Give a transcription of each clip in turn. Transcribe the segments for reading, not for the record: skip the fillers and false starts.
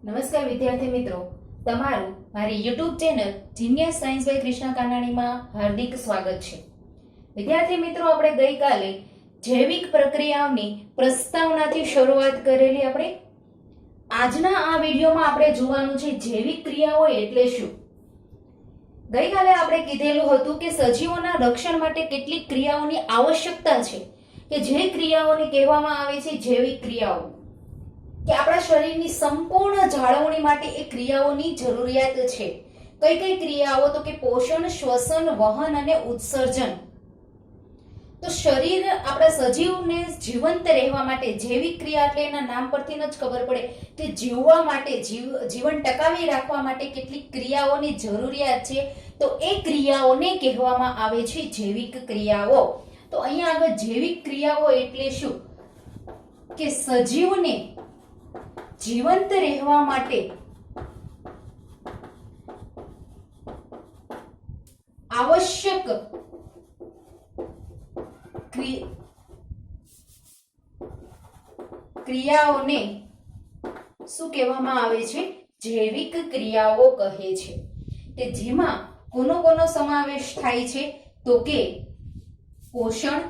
નમસ્કાર વિદ્યાર્થી મિત્રો, તમારું મારી YouTube channel genius science by Krishna કાનાણીમાં હાર્દિક સ્વાગત છે. વિદ્યાર્થી મિત્રો, આપણે ગઈકાલે જૈવિક પ્રક્રિયાઓની પ્રસ્તાવનાથી શરૂઆત કરેલી. આજના આ વિડીયોમાં આપણે જોવાનું છે જૈવિક ક્રિયાઓ એટલે શું. ગઈકાલે આપણે કીધેલું હતું કે સજીવોના રક્ષણ માટે કેટલીક ક્રિયાઓની આવશ્યકતા છે કે જે ક્રિયાઓને કહેવામાં આવે છે જૈવિક ક્રિયાઓ, કે આપણા શરીરની સંપૂર્ણ જાળવણી માટે એ ક્રિયાઓની જરૂરિયાત છે. કઈ કઈ ક્રિયાઓ? તો કે પોષણ, શ્વસન, વહન અને ઉત્સર્જન. તો શરીર, આપણા સજીવને જીવંત રહેવા માટે જૈવિક ક્રિયા એટલે એના નામ પરથી જ ખબર પડે કે જીવવા માટે, જીવન ટકાવી રાખવા માટે કેટલીક ક્રિયાઓની જરૂરિયાત છે. તો એ ક્રિયાઓને કહેવામાં આવે છે જૈવિક ક્રિયાઓ. તો અહીંયા આગળ જૈવિક ક્રિયાઓ એટલે શું? કે સજીવને જીવંત રહેવા માટે આવશ્યક ક્રિયાઓને શું કહેવામાં આવે છે? જૈવિક ક્રિયાઓ કહે છે. કે જેમાં કોનો કોનો સમાવેશ થાય છે? તો કે પોષણ,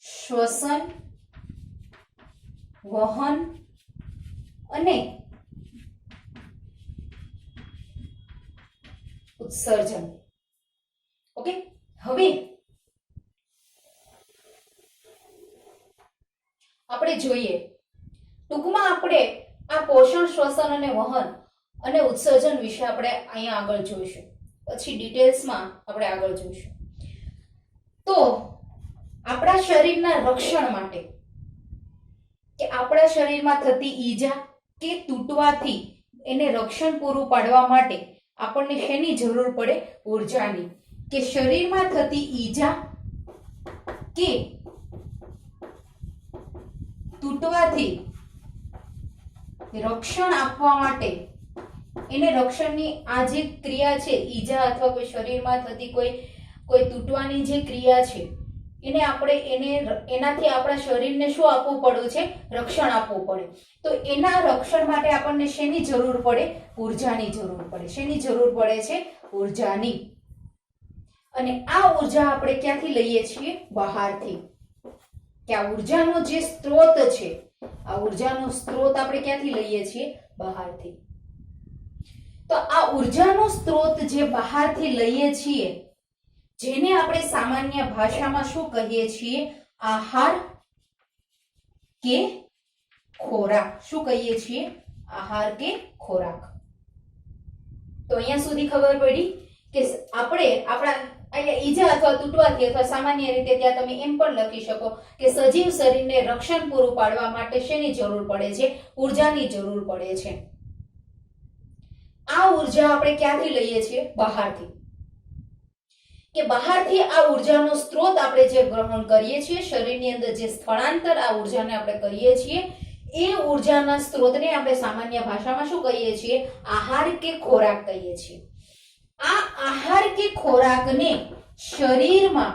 શ્વસન, વહન અને ઉત્સર્જન. ઓકે, હવે આપણે જોઈએ ટૂંકમાં આપણે આ પોષણ, શ્વસન અને વહન અને ઉત્સર્જન વિશે આપણે અહીંયા આગળ જોઈશું. પછી ડિટેલ્સમાં આપણે આગળ જોઈશું. તો આપણા શરીરના રક્ષણ માટે, કે આપણા શરીરમાં થતી ઈજા કે તૂટવાથી એને રક્ષણ પૂરું પાડવા માટે આપણને શેની જરૂર પડે? ઉર્જાની. કે શરીરમાં થતી ઈજા કે તૂટવાથી રક્ષણ આપવા માટે, એને રક્ષણની આ જે ક્રિયા છે, ઈજા અથવા કોઈ શરીરમાં થતી કોઈ તૂટવાની જે ક્રિયા છે, એનાથી આપણા શરીરને શું આપવું પડે છે? રક્ષણ આપવું પડે. તો એના રક્ષણ માટે આપણને શેની જરૂર પડે? ઉર્જાની જરૂર પડે. શેની જરૂર પડે છે? ઉર્જાની. અને આ ઉર્જા આપણે ક્યાંથી લઈએ છીએ? બહારથી. કે આ ઉર્જાનો જે સ્ત્રોત છે, આ ઉર્જાનો સ્ત્રોત આપણે ક્યાંથી લઈએ છીએ? બહારથી. તો આ ઉર્જાનો સ્ત્રોત જે બહારથી લઈએ છીએ, જેને આપણે સામાન્ય ભાષામાં શું કહીએ છીએ? આહાર કે ખોરાક. શું કહીએ છીએ? આહાર કે ખોરાક. તો અહીંયા સુધી ખબર પડી કે આપણે આપણા અહીંયા ઈજા અથવા તૂટવાથી, અથવા સામાન્ય રીતે ત્યાં તમે એમ પણ લખી શકો કે સજીવ શરીરને રક્ષણ પૂરું પાડવા માટે શેની જરૂર પડે છે? ઉર્જાની જરૂર પડે છે. આ ઉર્જા આપણે ક્યાંથી લઈએ છીએ? બહારથી. કે બહારથી આ ઉર્જાનો સ્ત્રોત આપણે જે ગ્રહણ કરીએ છીએ, શરીરની અંદર જે સ્થળાંતર આ ઉર્જાને આપણે કરીએ છીએ, એ ઉર્જાના સ્ત્રોતને આપણે સામાન્ય ભાષામાં શું કહીએ છીએ? આહાર કે ખોરાક કહીએ છીએ. આ આહાર કે ખોરાકને શરીરમાં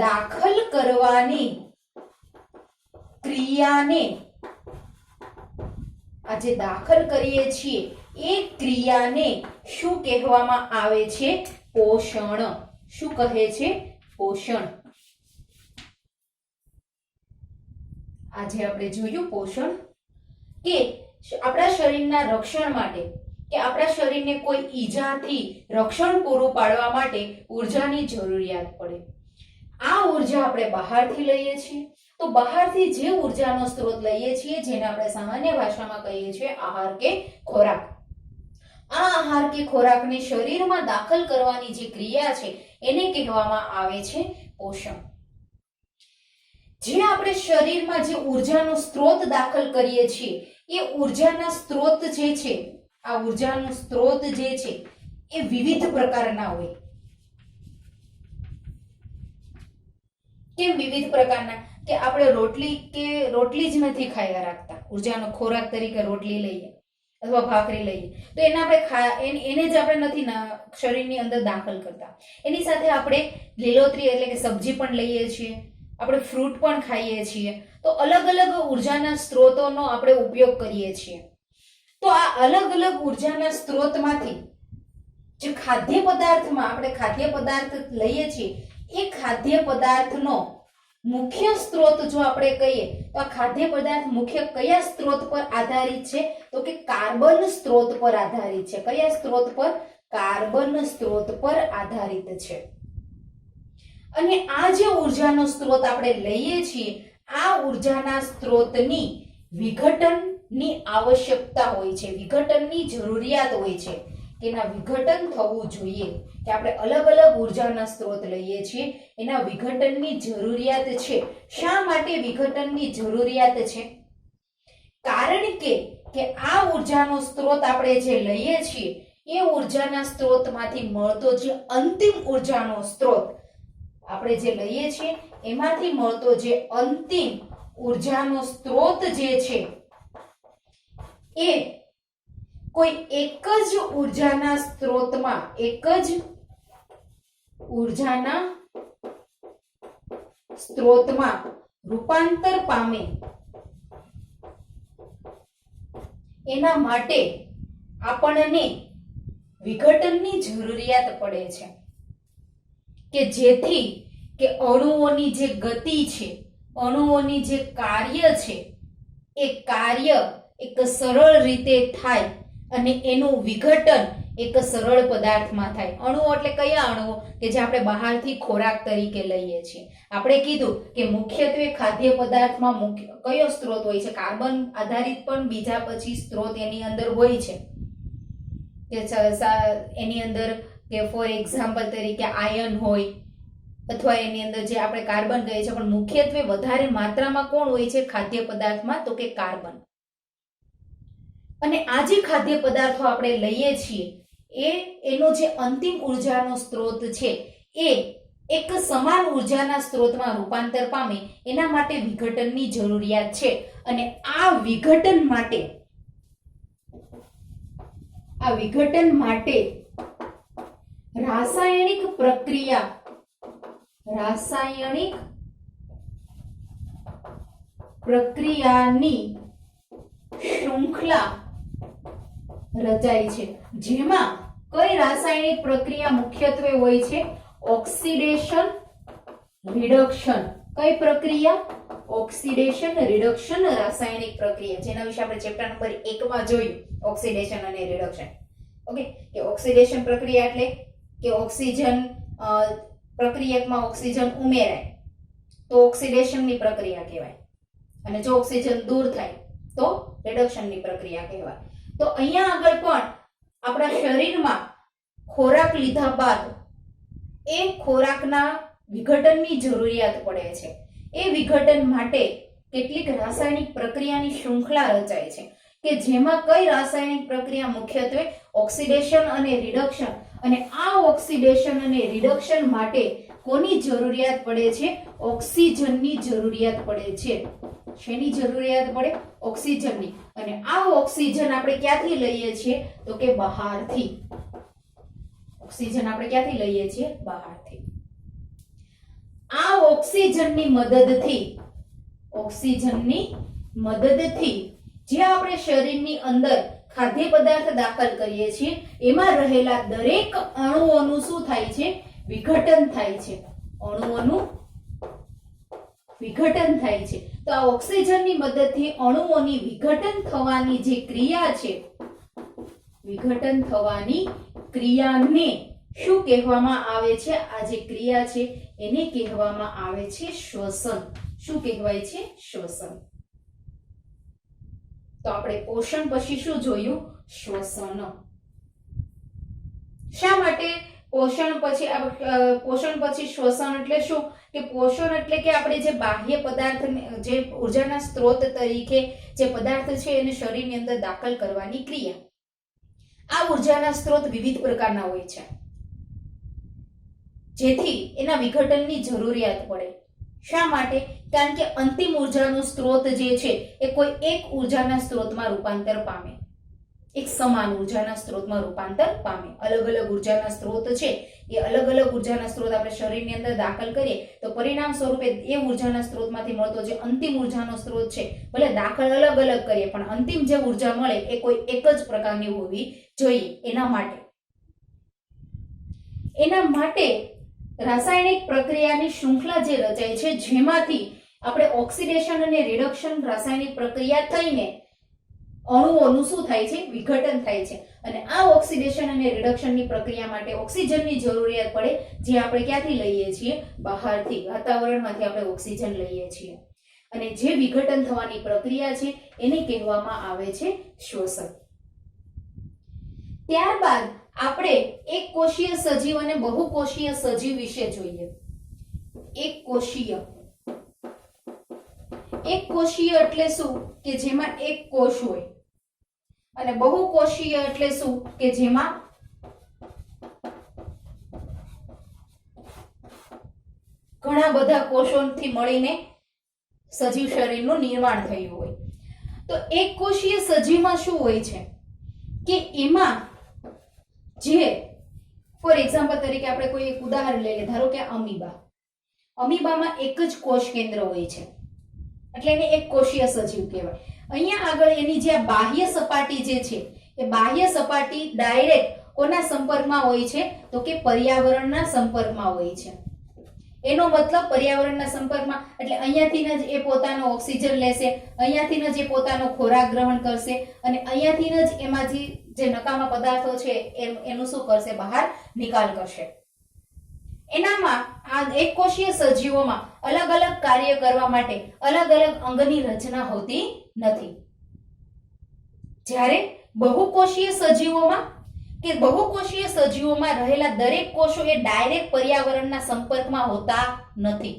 દાખલ કરવાની ક્રિયાને, આ જે દાખલ કરીએ છીએ એ ક્રિયાને શું કહેવામાં આવે છે? પોષણ. શું કહે છે? પોષણ. આજે આપણે જોયું પોષણ, કે આપણા શરીરના રક્ષણ માટે, કે આપણા શરીરને કોઈ ઈજાથી રક્ષણ પૂરું પાડવા માટે ઉર્જાની જરૂરિયાત પડે. આ ઉર્જા આપણે બહારથી લઈએ છીએ. તો બહારથી જે ઉર્જાનો સ્ત્રોત લઈએ છીએ, જેને આપણે સામાન્ય ભાષામાં કહીએ છીએ આહાર કે ખોરાક, આ આહાર કે ખોરાકને શરીરમાં દાખલ કરવાની જે ક્રિયા છે, એને કહેવામાં આવે છે પોષણ. જે આપણે શરીરમાં જે ઉર્જાનો સ્ત્રોત દાખલ કરીએ છીએ, એ ઉર્જાના સ્ત્રોત જે છે, આ ઉર્જાનો સ્ત્રોત જે છે એ વિવિધ પ્રકારના હોય. કેમ વિવિધ પ્રકારના? કે આપણે રોટલી જ નથી ખાયા રાખતા, ઉર્જાનો ખોરાક તરીકે રોટલી લઈએ અથવા ભાખરી લઈએ, તો એને જ આપણે નથી શરીરની અંદર દાખલ કરતા. એની સાથે આપણે લીલોતરી એટલે કે સબ્જી પણ લઈએ છીએ, આપણે ફ્રૂટ પણ ખાઈએ છીએ, તો અલગ અલગ ઉર્જાના સ્ત્રોતોનો આપણે ઉપયોગ કરીએ છીએ. તો આ અલગ અલગ ઉર્જાના સ્ત્રોતમાંથી જે ખાદ્ય પદાર્થમાં આપણે ખાદ્ય પદાર્થ લઈએ છીએ, એ ખાદ્ય પદાર્થનો મુખ્ય સ્ત્રોત જો આપણે કહીએ તો આ ખાદ્ય પદાર્થ મુખ્ય કયા સ્ત્રોત પર આધારિત છે? તો કે કાર્બન સ્ત્રોત પર આધારિત છે. કયા સ્ત્રોત પર? કાર્બન સ્ત્રોત પર આધારિત છે. અને આ જે ઉર્જાનો સ્ત્રોત આપણે લઈએ છીએ, આ ઉર્જાના સ્ત્રોતની વિઘટનની આવશ્યકતા હોય છે, વિઘટનની જરૂરિયાત હોય છે કે એના વિઘટન થવું જોઈએ. કે આપણે અલગ અલગ ઉર્જાના સ્ત્રોત લઈએ છીએ, એના વિઘટનની જરૂરિયાત છે. શા માટે વિઘટનની જરૂરિયાત છે? કારણ કે આ ઉર્જાનો સ્ત્રોત આપણે જે લઈએ છીએ, એ ઉર્જાના સ્ત્રોતમાંથી મળતો જે અંતિમ ઉર્જાનો સ્ત્રોત આપણે જે લઈએ છીએ, એમાંથી મળતો જે અંતિમ ઉર્જાનો સ્ત્રોત જે છે, એ કોઈ એક જ ઉર્જાના સ્ત્રોતમાં, એક જ ઉર્જાના સ્ત્રોતમાં રૂપાંતર પામે, એના માટે આપણને વિઘટનની જરૂરિયાત પડે છે. કે જેથી કે અણુઓની જે ગતિ છે, અણુઓની જે કાર્ય છે, એ કાર્ય એક સરળ રીતે થાય અને એનું વિઘટન એક સરળ પદાર્થમાં થાય. અણુઓ એટલે કયા અણુઓ? કે જે આપણે બહારથી ખોરાક તરીકે લઈએ છીએ. આપણે કીધું કે મુખ્યત્વે ખાદ્ય પદાર્થમાં મુખ્ય કયો સ્ત્રોત હોય છે? કાર્બન આધારિત પણ બીજા પછી સ્ત્રોત એની અંદર હોય છે. કે એની અંદર કે ફોર એક્ઝામ્પલ તરીકે આયર્ન હોય, અથવા એની અંદર જે આપણે કાર્બન કહીએ છીએ, પણ મુખ્યત્વે વધારે માત્રામાં કોણ હોય છે ખાદ્ય પદાર્થમાં? તો કે કાર્બન. અને આ જે ખાદ્ય પદાર્થો આપણે લઈએ છીએ, એનો જે અંતિમ ઉર્જાનો સ્ત્રોત છે, એ એક સમાન ઉર્જાના સ્ત્રોતમાં રૂપાંતર પામે, એના માટે વિઘટનની જરૂરિયાત છે. અને આ વિઘટન માટે રાસાયણિક પ્રક્રિયાની શૃંખલા રચાય છે. જેમાં કઈ રાસાયણિક પ્રક્રિયા મુખ્યત્વે હોય છે? Oxidation reduction. કઈ પ્રક્રિયા? ઓક્સિડેશન રિડક્શન રાસાયણિક પ્રક્રિયા, જેના વિશે આપણે ચેપ્ટર નંબર 1 માં જોયું, ઓક્સિડેશન અને રિડક્શન. ઓકે, કે ઓક્સિડેશન પ્રક્રિયા એટલે કે ઓક્સિજન પ્રક્રિયકમાં ઓક્સિજન ઉમેરાય તો ઓક્સિડેશનની પ્રક્રિયા કહેવાય, અને જો ઓક્સિજન દૂર થાય તો રિડક્શનની પ્રક્રિયા કહેવાય. તો અહીંયા આગળ પણ આપણા શરીરમાં ખોરાક લીધા બાદ એ ખોરાકના વિઘટનની જરૂરિયાત પડે છે. એ વિઘટન માટે કેટલીક રાસાયણિક પ્રક્રિયાની શૃંખલા રચાય છે, કે જેમાં કઈ રાસાયણિક પ્રક્રિયા? મુખ્યત્વે ઓક્સિડેશન અને રિડક્શન. અને આ ઓક્સિડેશન અને રિડક્શન માટે કોની જરૂરિયાત પડે છે? ઓક્સિજનની જરૂરિયાત પડે છે. શેની જરૂરિયાત પડે? ઓક્સિજનની. અને આ ઓક્સિજન આપણે ક્યાંથી લઈએ છીએ? તો કે બહારથી. ઓક્સિજન આપણે ક્યાંથી લઈએ છીએ? બહારથી. આ ઓક્સિજનની મદદથી જે આપણે શરીરની અંદર ખાદ્ય પદાર્થ દાખલ કરીએ છીએ, એમાં રહેલા દરેક અણુઓનું શું થાય છે? વિઘટન થાય છે. અણુઓનું વિઘટન થાય છે. તો આ ઓક્સિજનની મદદથી અણુઓની વિઘટન થવાની જે ક્રિયા છે, વિઘટન થવાની ક્રિયાને શું કહેવામાં આવે છે? આ જે ક્રિયા છે એને કહેવામાં આવે છે શ્વસન. શું કહેવાય છે? શ્વસન. તો આપણે પોષણ પછી શું જોયું? શ્વસન. શા માટે પોષણ પછી શ્વસન એટલે શું? કે પોષણ એટલે કે આપણે જે બાહ્ય પદાર્થ, જે ઉર્જાના સ્ત્રોત તરીકે જે પદાર્થ છે એને શરીરની અંદર દાખલ કરવાની ક્રિયા. આ ઉર્જાના સ્ત્રોત વિવિધ પ્રકારના હોય છે, જેથી એના વિઘટનની જરૂરિયાત પડે. શા માટે? કારણ કે અંતિમ ઉર્જાનો સ્ત્રોત જે છે એ કોઈ એક ઉર્જાના સ્ત્રોતમાં રૂપાંતર પામે. એક સમાન ઉર્જાના સ્ત્રોતમાં રૂપાંતર પામે. અલગ અલગ ઉર્જાના સ્ત્રોત છે એ અલગ અલગ ઉર્જાના સ્ત્રોત આપણે શરીરની અંદર દાખલ કરીએ તો પરિણામ સ્વરૂપે એ ઉર્જાના સ્ત્રોતમાંથી મળતો જે અંતિમ ઉર્જાનો સ્ત્રોત છે, ભલે દાખલ અલગ અલગ કરીએ પણ અંતિમ જે ઉર્જા મળે એ કોઈ એક જ પ્રકારની હોવી જોઈએ. એના માટે રાસાયણિક પ્રક્રિયાની શૃંખલા જે રચાય છે, જેમાંથી આપણે ઓક્સિડેશન અને રિડક્શન રાસાયણિક પ્રક્રિયા થઈને અણુઓનું શું થાય છે, વિઘટન થાય છે. અને આ ઓક્સિડેશન અને રિડક્શનની પ્રક્રિયા માટે ઓક્સિજનની જરૂરિયાત પડે, જે આપણે ક્યાંથી લઈએ છીએ, બહારથી, વાતાવરણમાંથી આપણે ઓક્સિજન લઈએ છીએ. અને જે વિઘટન થવાની પ્રક્રિયા છે એને કહેવામાં આવે છે શ્વસન. ત્યારબાદ આપણે એક કોષીય સજીવ અને બહુકોષીય સજીવ વિશે જોઈએ. એક કોષીય એટલે શું, કે જેમાં એક કોષ હોય, અને બહુકોષીય એટલે શું, કે જેમાં ઘણા બધા કોષોથી મળીને સજીવ શરીરનું નિર્માણ થયું હોય. તો એક કોષીય સજીવમાં શું હોય છે કે એમાં જે ફોર એક્ઝામ્પલ તરીકે આપણે કોઈ એક ઉદાહરણ લઈએ, ધારો કે અમીબામાં એક જ કોષ કેન્દ્ર હોય છે એટલે એને એક કોષીય સજીવ કહેવાય. અહીંયા આગળ એની જે બાહ્ય સપાટી જે છે એ બાહ્ય સપાટી ડાયરેક્ટ કોના સંપર્કમાં હોય છે, તો કે પર્યાવરણના સંપર્કમાં હોય છે. એનો મતલબ પર્યાવરણના સંપર્કમાં એટલે અહીંયાથી જ એ પોતાનો ઓક્સિજન લેશે, અહીંયાથી જ એ પોતાનો ખોરાક ગ્રહણ કરશે, અને અહીંયાથી જ એમાંથી જે નકામા પદાર્થો છે એનું શું કરશે, બહાર નિકાલ કરશે. એનામાં આ એક કોષીય સજીવોમાં અલગ અલગ કાર્ય કરવા માટે અલગ અલગ અંગની રચના હોતી નથી. જ્યારે બહુકોષીય સજીવોમાં રહેલા દરેક કોષો એ ડાયરેક્ટ પર્યાવરણના સંપર્કમાં હોતા નથી.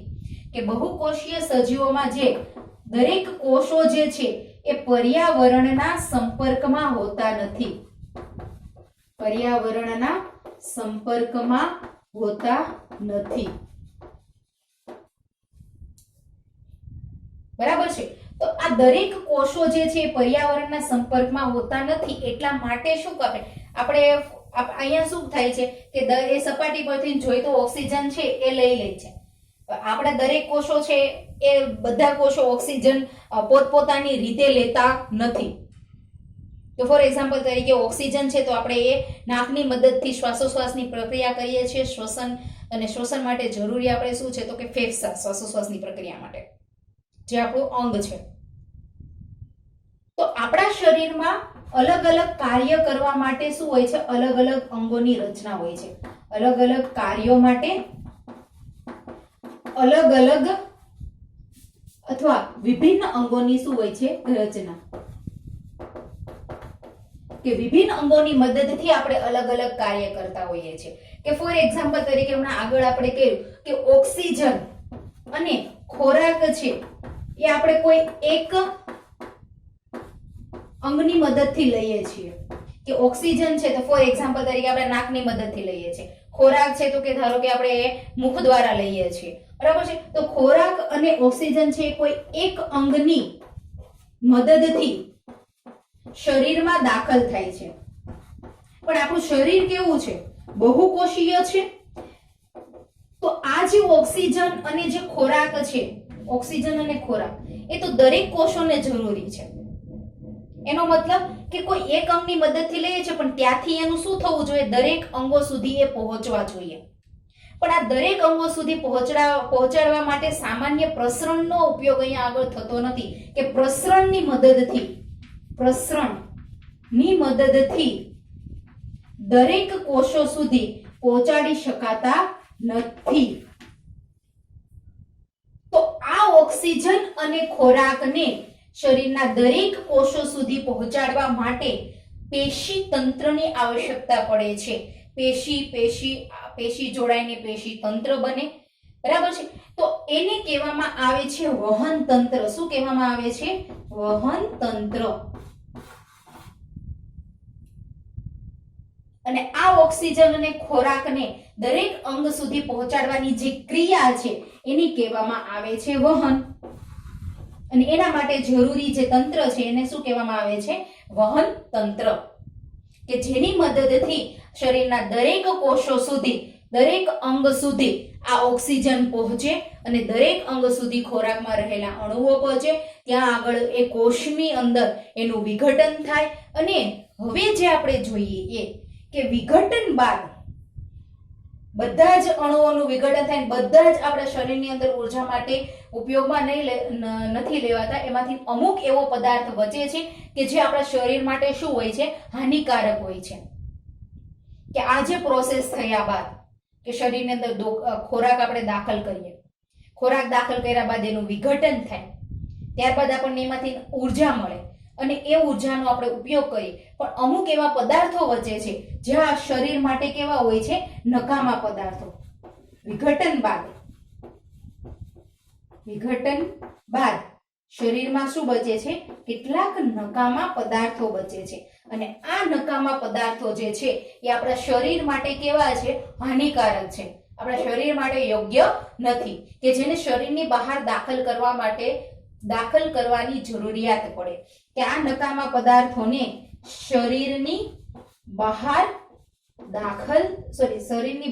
કે બહુકોષીય સજીવોમાં જે દરેક કોષો જે છે એ પર્યાવરણના સંપર્કમાં હોતા નથી. પર્યાવરણના સંપર્કમાં હોતા નથી. બરાબર છે. તો આ દરેક કોષો જે છે પર્યાવરણના સંપર્કમાં હોતા નથી, એટલા માટે શું કરે આપણે અહીંયા શું થાય છે કે એ સપાટી પરથી જોઈતો ઓક્સિજન છે એ લઈ લે છે. આપણા દરેક કોષો છે એ બધા કોષો ઓક્સિજન પોતપોતાની રીતે લેતા નથી. તો ફોર એક્ઝામ્પલ તરીકે ઓક્સિજન છે તો આપણે એ નાકની મદદથી શ્વાસોશ્વાસની પ્રક્રિયા કરીએ છીએ, શ્વસન, અને શ્વસન માટે જરૂરી આપણે શું છે તો કે ફેફસા, શ્વાસોશ્વાસની પ્રક્રિયા માટે, જે આપણું અંગ છે. તો આપણા શરીરમાં અલગ અલગ કાર્ય કરવા માટે શું હોય છે, અલગ અલગ અંગોની રચના હોય છે. અલગ અલગ કાર્યો માટે અલગ અલગ અથવા વિભિન્ન અંગોની શું હોય છે, રચના. કે વિભિન્ન અંગોની મદદથી આપણે અલગ અલગ કાર્ય કરતા હોઈએ છીએ. કે ફોર એક્ઝામ્પલ તરીકે હમણાં આગળ આપણે કહ્યું કે ઓક્સિજન અને ખોરાક છે એ આપણે કોઈ એક અંગની મદદથી લઈએ છીએ. કે ઓક્સિજન છે તો ફોર એક્ઝામ્પલ તરીકે આપણે નાકની મદદથી લઈએ છીએ. ખોરાક છે તો કે ધારો કે આપણે મુખ દ્વારા લઈએ છીએ. બરાબર છે. તો ખોરાક અને ઓક્સિજન છે કોઈ એક અંગની મદદથી શરીરમાં દાખલ થાય છે. પણ આપણું શરીર કેવું છે, બહુકોષીય છે. તો આ જે ઓક્સિજન અને જે ખોરાક છે, ઓક્સિજન અને ખોરાક એ તો દરેક કોષોને જરૂરી છે. એનો મતલબ કે કોઈ એક અંગની મદદથી લઈએ છે પણ ત્યાંથી એનું શું થવું જોઈએ, દરેક અંગો સુધી એ પહોંચવા જોઈએ. પણ આ દરેક અંગો સુધી પહોંચાડવા માટે સામાન્ય પ્રસરણનો ઉપયોગ અહીંયા આગળ થતો નથી. કે પ્રસરણની મદદથી દરેક કોષો સુધી પહોંચાડી શકાતા નથી. તો આ ઓક્સિજન અને ખોરાકને શરીરના દરેક કોષો સુધી પહોંચાડવા માટે પેશી તંત્રની આવશ્યકતા પડે છે. પેશી જોડાઈને પેશી તંત્ર બને. બરાબર છે. તો એને કહેવામાં આવે છે વહન તંત્ર. શું કહેવામાં આવે છે? વહન તંત્ર. અને આ ઓક્સિજન અને ખોરાકને દરેક અંગ સુધી પહોંચાડવાની જે ક્રિયા છે એની કહેવામાં આવે છે વહન. અને એના માટે જરૂરી જે તંત્ર છે એને શું કહેવામાં આવે છે? વહન તંત્ર. કે જેની મદદથી શરીરના દરેક કોષો સુધી, દરેક અંગ સુધી આ ઓક્સિજન પહોંચે અને દરેક અંગ સુધી ખોરાકમાં રહેલા અણુઓ પહોંચે, ત્યાં આગળ એ કોષની અંદર એનું વિઘટન થાય. અને હવે જે આપણે જોઈએ એ કે વિઘટન બાદ બધા જ અણુઓનું વિઘટન થાય, બધા જ આપણા શરીરની અંદર ઉર્જા માટે ઉપયોગમાં નથી લેવાતા. એમાંથી અમુક એવો પદાર્થ બચે છે કે જે આપણા શરીર માટે શું હોય છે, હાનિકારક હોય છે. કે આ જે પ્રોસેસ થયા બાદ કે શરીરની અંદર ખોરાક આપણે દાખલ કરીએ, ખોરાક દાખલ કર્યા બાદ એનું વિઘટન થાય, ત્યારબાદ આપણને એમાંથી ઉર્જા મળે અને એ ઉર્જાનો આપણે ઉપયોગ કરીએ. પણ અમુક એવા પદાર્થો વચ્ચે છે જે આ શરીર માટે કેવા હોય છે, નકામા પદાર્થો. વિઘટન બાદ શરીરમાં શું બચે છે, કેટલાક નકામા પદાર્થો બચે છે. અને આ નકામા પદાર્થો જે છે એ આપણા શરીર માટે કેવા છે, હાનિકારક છે, આપણા શરીર માટે યોગ્ય નથી, કે જેને શરીરની બહાર દાખલ કરવાની જરૂરિયાત પડે. કે આ નકામા પદાર્થોને શરીરની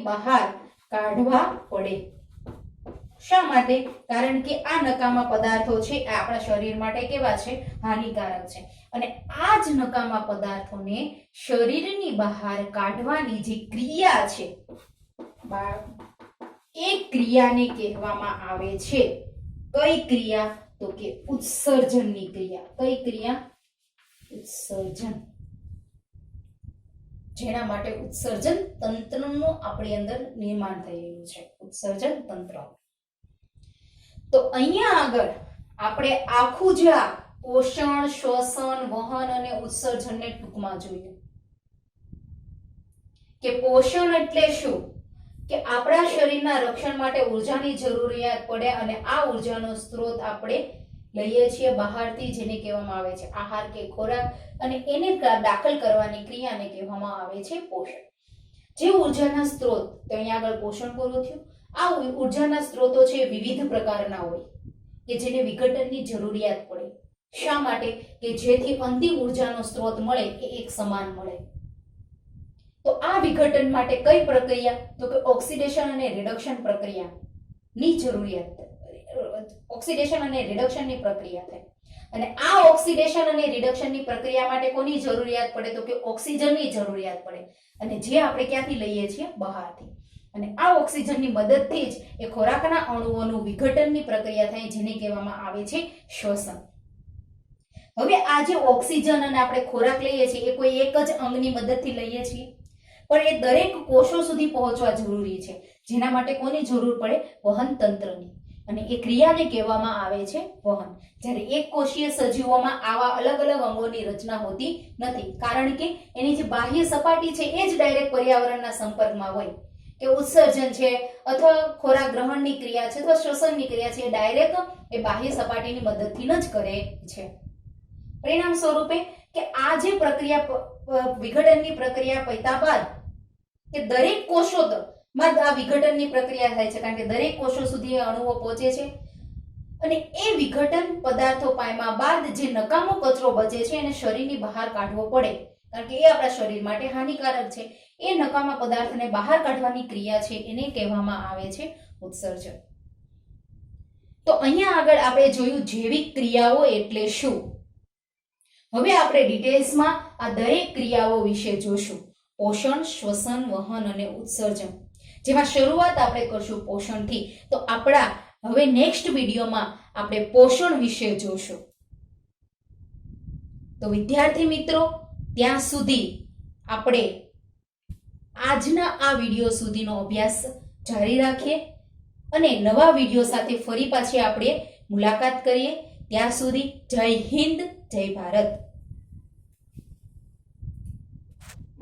બહાર કાઢવા પડે. શા માટે? કારણ કે આ નકામા પદાર્થો છે આ આપણા શરીર માટે કેવા છે, હાનિકારક છે. અને આ જ નકામા પદાર્થોને શરીરની બહાર કાઢવાની જે ક્રિયા છે એ ક્રિયાને કહેવામાં આવે છે કઈ ક્રિયા? તો કે ઉત્સર્જનની ક્રિયા. કઈ ક્રિયા? ઉત્સર્જન. જેના માટે ઉત્સર્જન તંત્રનું આપણી અંદર નિર્માણ થઈ રહ્યું છે, ઉત્સર્જન તંત્ર. તો અહીંયા આગળ આપણે આખું જ પોષણ, શ્વસન, વહન અને ઉત્સર્જનને ટૂંકમાં જોઈએ. કે પોષણ એટલે શું? કે આપણા શરીરના રક્ષણ માટે ઉર્જાની જરૂરિયાત પડે અને આ ઉર્જાનો સ્ત્રોત આપણે લઈએ છીએ બહારથી, જેને કહેવામાં આવે છે આહાર કે ખોરાક. અને એને દાખલ કરવાની ક્રિયાને કહેવામાં આવે છે પોષણ. જે ઉર્જાના સ્ત્રોત, તો અહીંયા આગળ પોષણ પૂરું થયું. આ ઉર્જાના સ્ત્રોતો છે વિવિધ પ્રકારના હોય કે જેને વિઘટનની જરૂરિયાત પડે. શા માટે? કે જેથી અંતિમ ઉર્જાનો સ્ત્રોત મળે એ એક સમાન મળે. તો આ વિઘટન માટે કઈ પ્રક્રિયા? તો કે ઓક્સિડેશન અને રિડક્શન પ્રક્રિયાની જરૂરિયાત, ઓક્સિડેશન અને રિડક્શનની પ્રક્રિયા થાય. અને આ ઓક્સિડેશન અને રિડક્શનની પ્રક્રિયા માટે કોની જરૂરિયાત પડે? તો કે ઓક્સિજનની જરૂરિયાત પડે. અને જે આપણે ક્યાંથી લઈએ છીએ? બહારથી. અને આ ઓક્સિજનની મદદથી જ એ ખોરાકના અણુઓનું વિઘટનની પ્રક્રિયા થાય, જેને કહેવામાં આવે છે શ્વસન. હવે આ જે ઓક્સિજન અને આપણે ખોરાક લઈએ છીએ એ કોઈ એક જ અંગની મદદથી લઈએ છીએ, પણ એ દરેક કોષો સુધી પહોંચવા જરૂરી છે. જેના માટે કોની જરૂર પડે? વહન તંત્રની. અને એ ક્રિયાને કહેવામાં આવે છે વહન. જ્યારે એક કોષીય સજીવોમાં આવા અલગ અલગ અંગોની રચના હોતી નથી, કારણ કે એની જે બાહ્ય સપાટી છે એ જ ડાયરેક્ટ પર્યાવરણના સંપર્કમાં હોય. કે ઉત્સર્જન છે અથવા ખોરાક ગ્રહણની ક્રિયા છે અથવા શ્વસનની ક્રિયા છે એ ડાયરેક્ટ એ બાહ્ય સપાટીની મદદથી જ કરે છે. પરિણામ સ્વરૂપે કે આ જે પ્રક્રિયા, વિઘટનની પ્રક્રિયા પત્યા બાદ કે દરેક કોષોમાં આ વિઘટનની પ્રક્રિયા થાય છે, કારણ કે દરેક કોષો સુધી અણુઓ પહોંચે છે. અને એ વિઘટન પદાર્થો પામ્યા બાદ જે નકામો કચરો બચે છે એને શરીરની બહાર કાઢવો પડે, કારણ કે એ આપણા શરીર માટે હાનિકારક છે. એ નકામા પદાર્થને બહાર કાઢવાની ક્રિયા છે એને કહેવામાં આવે છે ઉત્સર્જન. તો અહીંયા આગળ આપણે જોયું જૈવિક ક્રિયાઓ એટલે શું. હવે આપણે ડિટેલ્સમાં આ દરેક ક્રિયાઓ વિશે જોશું. પોષણ, શ્વસન, વહન અને ઉત્સર્જન, જેમાં શરૂઆત આપણે કરશું પોષણથી. તો આપણા હવે નેક્સ્ટ વિડીયોમાં આપણે પોષણ વિશે જોશું. તો વિદ્યાર્થી મિત્રો, ત્યાં સુધી આપણે આજના આ વિડીયો સુધીનો અભ્યાસ જારી રાખીએ અને નવા વિડીયો સાથે ફરી પાછી આપણે મુલાકાત કરીએ. ત્યાં સુધી જય હિન્દ, જય ભારત.